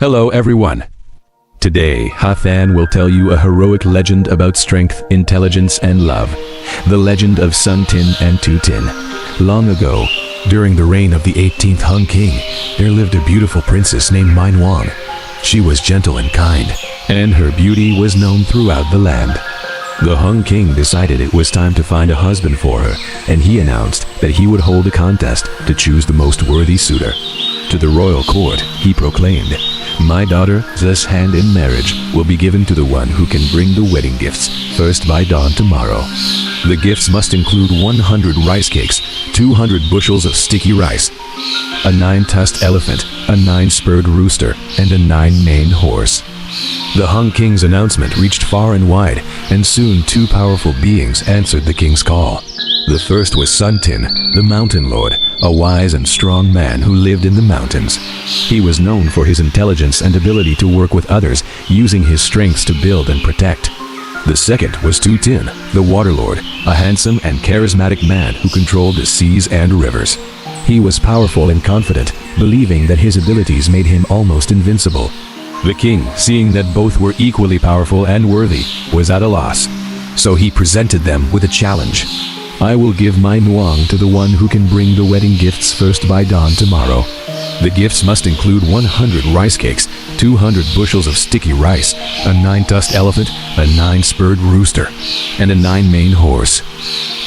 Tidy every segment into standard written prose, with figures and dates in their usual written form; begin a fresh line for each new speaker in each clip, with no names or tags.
Hello everyone. Today, Hathan will tell you a heroic legend about strength, intelligence, and love. The legend of Son Tinh and Thuy Tinh. Long ago, during the reign of the 18th Hung King, there lived a beautiful princess named Mi Nuong. She was gentle and kind, and her beauty was known throughout the land. The Hung King decided it was time to find a husband for her, and he announced that he would hold a contest to choose the most worthy suitor. To the royal court, he proclaimed, "My daughter, this hand in marriage, will be given to the one who can bring the wedding gifts, first by dawn tomorrow. The gifts must include 100 rice cakes, 200 bushels of sticky rice, a 9-tusked elephant, a 9-spurred rooster, and a 9-maned horse." The Hung King's announcement reached far and wide, and soon 2 powerful beings answered the king's call. The first was Son Tinh, the mountain lord, a wise and strong man who lived in the mountains. He was known for his intelligence and ability to work with others, using his strengths to build and protect. The second was Thuy Tinh, the water lord, a handsome and charismatic man who controlled the seas and rivers. He was powerful and confident, believing that his abilities made him almost invincible. The king, seeing that both were equally powerful and worthy, was at a loss. So he presented them with a challenge. "I will give Mi Nuong to the one who can bring the wedding gifts first by dawn tomorrow. The gifts must include 100 rice cakes, 200 bushels of sticky rice, a 9-tusked elephant, a 9-spurred rooster, and a 9-maned horse."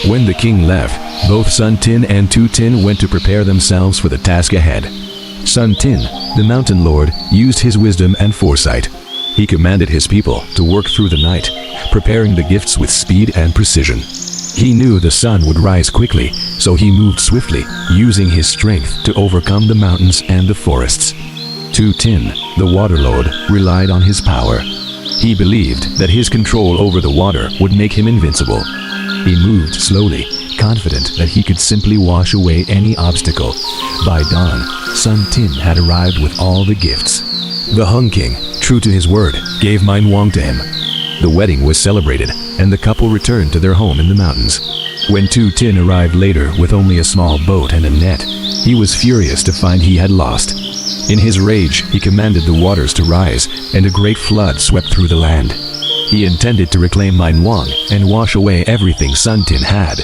When the king left, both Son Tinh and Thuy Tinh went to prepare themselves for the task ahead. Son Tinh, the mountain lord, used his wisdom and foresight. He commanded his people to work through the night, preparing the gifts with speed and precision. He knew the sun would rise quickly, so he moved swiftly, using his strength to overcome the mountains and the forests. Thuy Tinh, the water lord, relied on his power. He believed that his control over the water would make him invincible. He moved slowly, confident that he could simply wash away any obstacle. By dawn, Son Tinh had arrived with all the gifts. The Hung King, true to his word, gave Mi Nuong to him. The wedding was celebrated, and the couple returned to their home in the mountains. When Thuy Tinh arrived later with only a small boat and a net, he was furious to find he had lost. In his rage, he commanded the waters to rise, and a great flood swept through the land. He intended to reclaim Mi Nuong and wash away everything Son Tinh had.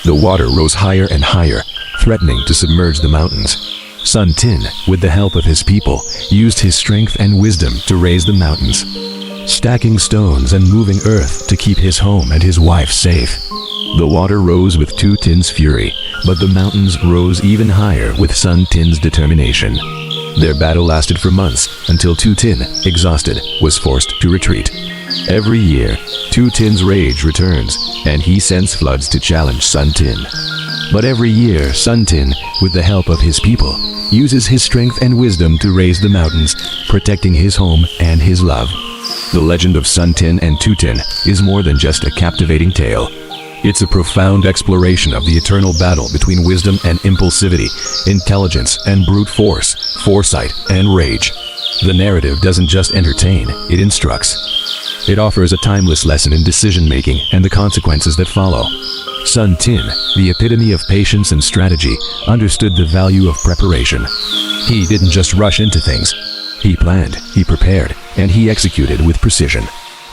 The water rose higher and higher, threatening to submerge the mountains. Son Tinh, with the help of his people, used his strength and wisdom to raise the mountains, stacking stones and moving earth to keep his home and his wife safe. The water rose with Thuy Tinh fury, but the mountains rose even higher with Son Tinh determination. Their battle lasted for months, until Thuy Tinh, exhausted, was forced to retreat. Every year, Thuy Tinh rage returns, and he sends floods to challenge Son Tinh. But every year, Son Tinh, with the help of his people, uses his strength and wisdom to raise the mountains, protecting his home and his love. The legend of Son Tinh and Thuy Tinh is more than just a captivating tale. It's a profound exploration of the eternal battle between wisdom and impulsivity, intelligence and brute force, foresight and rage. The narrative doesn't just entertain, it instructs. It offers a timeless lesson in decision-making and the consequences that follow. Son Tinh, the epitome of patience and strategy, understood the value of preparation. He didn't just rush into things. He planned, he prepared, and he executed with precision.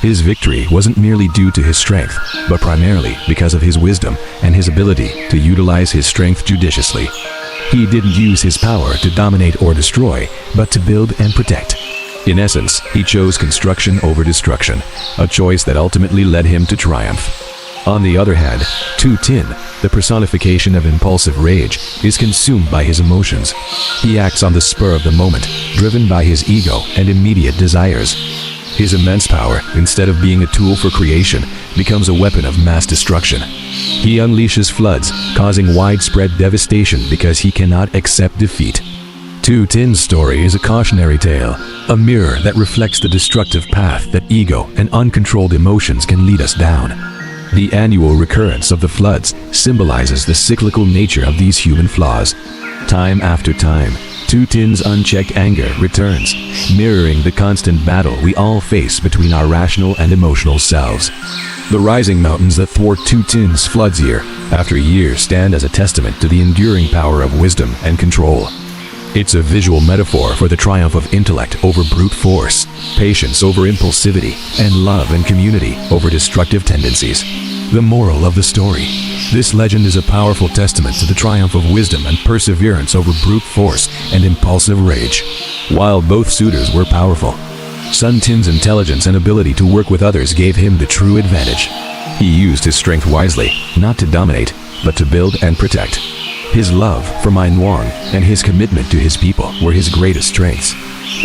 His victory wasn't merely due to his strength, but primarily because of his wisdom and his ability to utilize his strength judiciously. He didn't use his power to dominate or destroy, but to build and protect. In essence, he chose construction over destruction, a choice that ultimately led him to triumph. On the other hand, Thuy Tinh, the personification of impulsive rage, is consumed by his emotions. He acts on the spur of the moment, driven by his ego and immediate desires. His immense power, instead of being a tool for creation, becomes a weapon of mass destruction. He unleashes floods, causing widespread devastation because he cannot accept defeat. Thuy Tinh story is a cautionary tale, a mirror that reflects the destructive path that ego and uncontrolled emotions can lead us down. The annual recurrence of the floods symbolizes the cyclical nature of these human flaws. Time after time, Thuy Tinh unchecked anger returns, mirroring the constant battle we all face between our rational and emotional selves. The rising mountains that thwart Thuy Tinh floods year after year stand as a testament to the enduring power of wisdom and control. It's a visual metaphor for the triumph of intellect over brute force, patience over impulsivity, and love and community over destructive tendencies. The moral of the story: this legend is a powerful testament to the triumph of wisdom and perseverance over brute force and impulsive rage. While both suitors were powerful, Son Tin's intelligence and ability to work with others gave him the true advantage. He used his strength wisely, not to dominate, but to build and protect. His love for Mi Nuong and his commitment to his people were his greatest strengths,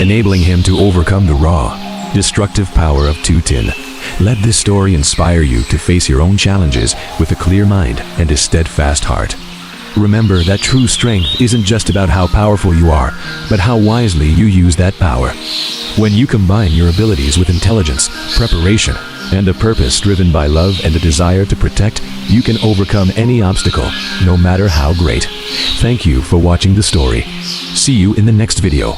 enabling him to overcome the raw, destructive power of Thuy Tinh. Let this story inspire you to face your own challenges with a clear mind and a steadfast heart. Remember that true strength isn't just about how powerful you are, but how wisely you use that power. When you combine your abilities with intelligence, preparation, and a purpose driven by love and a desire to protect, you can overcome any obstacle, no matter how great. Thank you for watching the story. See you in the next video.